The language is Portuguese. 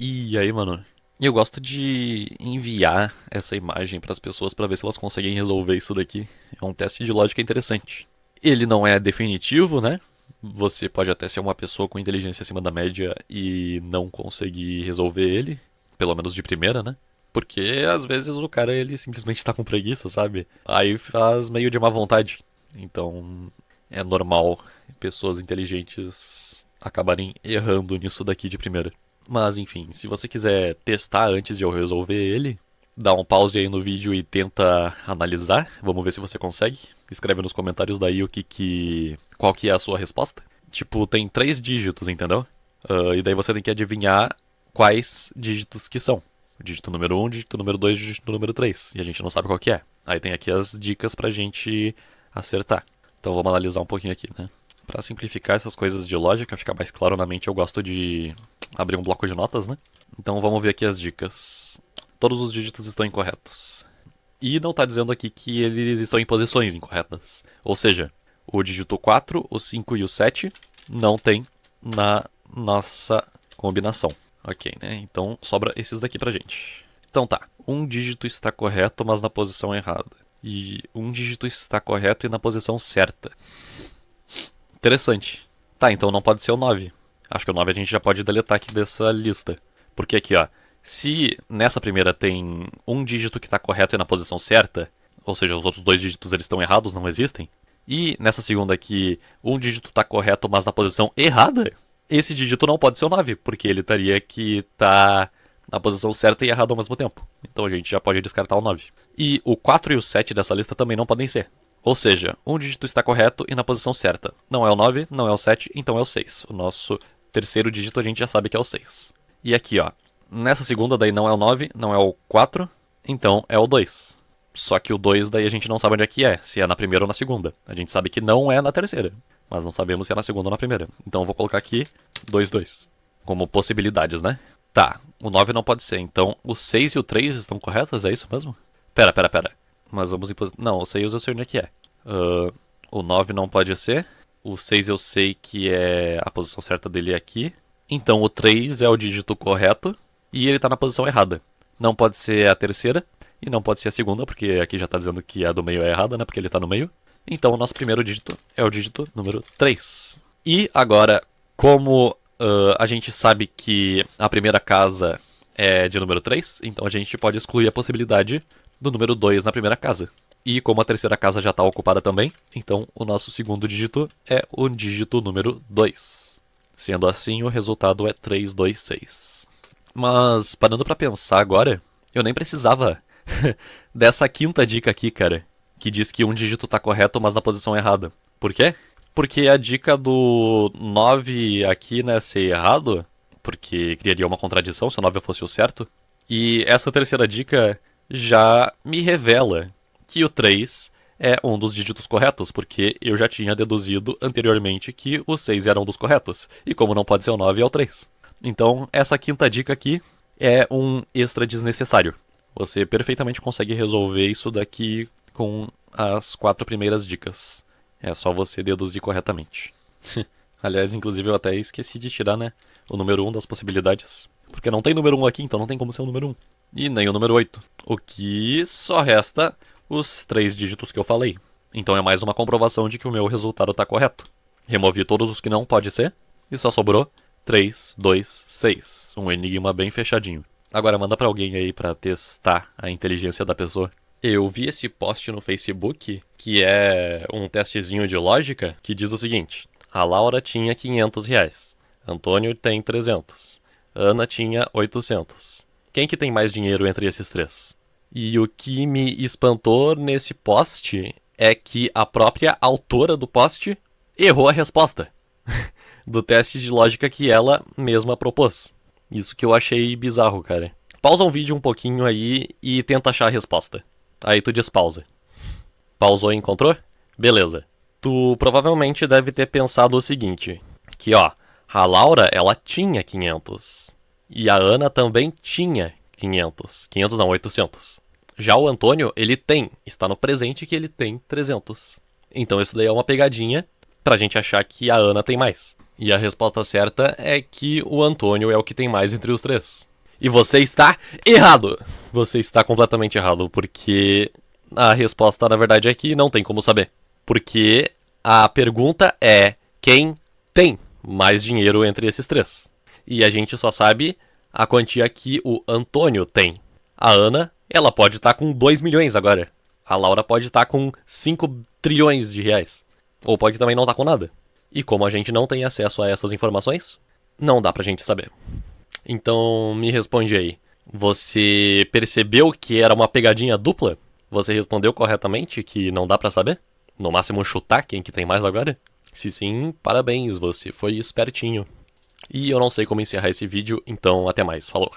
E aí, mano? Eu gosto de enviar essa imagem para as pessoas para ver se elas conseguem resolver isso daqui. É um teste de lógica interessante. Ele não é definitivo, né? Você pode até ser uma pessoa com inteligência acima da média e não conseguir resolver ele, pelo menos de primeira, né? Porque às vezes o cara ele simplesmente tá com preguiça, sabe? Aí faz meio de má vontade. Então é normal pessoas inteligentes acabarem errando nisso daqui de primeira. Mas enfim, se você quiser testar antes de eu resolver ele, dá um pause aí no vídeo e tenta analisar. Vamos ver se você consegue. Escreve nos comentários daí qual que é a sua resposta. Tipo, tem 3 dígitos, entendeu? E daí você tem que adivinhar quais dígitos que são. Dígito número 1, dígito número 2, dígito número 3. E a gente não sabe qual que é. Aí tem aqui as dicas pra gente acertar. Então vamos analisar um pouquinho aqui, né? Pra simplificar essas coisas de lógica, ficar mais claro na mente, eu gosto de abrir um bloco de notas, né? Então vamos ver aqui as dicas. Todos os dígitos estão incorretos. E não está dizendo aqui que eles estão em posições incorretas. Ou seja, o dígito 4, o 5 e o 7 não tem na nossa combinação. Ok, né? Então sobra esses daqui pra gente. Então tá, um dígito está correto, mas na posição errada. E um dígito está correto e na posição certa. Interessante. Tá, então não pode ser o 9. Acho que o 9 a gente já pode deletar aqui dessa lista. Porque aqui, ó, se nessa primeira tem um dígito que está correto e na posição certa, ou seja, os outros 2 dígitos eles estão errados, não existem, e nessa segunda aqui um dígito está correto, mas na posição errada, esse dígito não pode ser o 9, porque ele teria que estar na posição certa e errado ao mesmo tempo. Então a gente já pode descartar o 9. E o 4 e o 7 dessa lista também não podem ser. Ou seja, um dígito está correto e na posição certa. Não é o 9, não é o 7, então é o 6. O nosso terceiro dígito a gente já sabe que é o 6. E aqui, ó, nessa segunda daí não é o 9, não é o 4, então é o 2. Só que o 2 daí a gente não sabe onde é que é, se é na primeira ou na segunda. A gente sabe que não é na terceira, mas não sabemos se é na segunda ou na primeira. Então eu vou colocar aqui 2, 2, como possibilidades, né? Tá, o 9 não pode ser, então o 6 e o 3 estão corretos, é isso mesmo? Pera. Mas vamos em posição. Não, o 6 eu sei onde é que é. O 9 não pode ser. O 6 eu sei que é a posição certa dele é aqui. Então o 3 é o dígito correto e ele está na posição errada. Não pode ser a terceira e não pode ser a segunda, porque aqui já está dizendo que a do meio é errada, né? Porque ele está no meio. Então o nosso primeiro dígito é o dígito número 3. E agora, como a gente sabe que a primeira casa é de número 3, então a gente pode excluir a possibilidade do número 2 na primeira casa. E como a terceira casa já está ocupada também, então o nosso segundo dígito é o dígito número 2. Sendo assim, o resultado é 326. Mas, parando para pensar agora, eu nem precisava dessa quinta dica aqui, cara, que diz que um dígito está correto, mas na posição errada. Por quê? Porque a dica do 9 aqui, né, ser errado, porque criaria uma contradição se o 9 fosse o certo. E essa terceira dica já me revela que o 3 é um dos dígitos corretos, porque eu já tinha deduzido anteriormente que o 6 era um dos corretos. E como não pode ser o 9, é o 3. Então, essa quinta dica aqui é um extra desnecessário. Você perfeitamente consegue resolver isso daqui com as 4 primeiras dicas. É só você deduzir corretamente. Aliás, inclusive eu até esqueci de tirar, né, o número 1 das possibilidades. Porque não tem número 1 aqui, então não tem como ser o número 1. E nem o número 8. O que só resta os 3 dígitos que eu falei. Então é mais uma comprovação de que o meu resultado está correto. Removi todos os que não pode ser e só sobrou 3, 2, 6. Um enigma bem fechadinho. Agora manda pra alguém aí pra testar a inteligência da pessoa. Eu vi esse post no Facebook, que é um testezinho de lógica, que diz o seguinte: a Laura tinha R$ 500, Antônio tem 300, Ana tinha 800. Quem que tem mais dinheiro entre esses três? E o que me espantou nesse post é que a própria autora do post errou a resposta do teste de lógica que ela mesma propôs. Isso que eu achei bizarro, cara. Pausa um vídeo um pouquinho aí e tenta achar a resposta. Aí tu despausa. Pausou e encontrou? Beleza. Tu provavelmente deve ter pensado o seguinte, que ó, a Laura, ela tinha 500. E a Ana também tinha 500. 500 não, 800. Já o Antônio, ele tem. Está no presente que ele tem 300. Então isso daí é uma pegadinha pra gente achar que a Ana tem mais. E a resposta certa é que o Antônio é o que tem mais entre os três. E você está errado! Você está completamente errado, porque a resposta na verdade é que não tem como saber. Porque a pergunta é quem tem mais dinheiro entre esses três. E a gente só sabe a quantia que o Antônio tem. A Ana, ela pode estar com 2 milhões agora. A Laura pode estar com 5 trilhões de reais. Ou pode também não estar com nada. E como a gente não tem acesso a essas informações, não dá pra gente saber. Então, me responde aí. Você percebeu que era uma pegadinha dupla? Você respondeu corretamente que não dá pra saber? No máximo chutar quem que tem mais agora? Se sim, parabéns, você foi espertinho. E eu não sei como encerrar esse vídeo, então até mais, falou.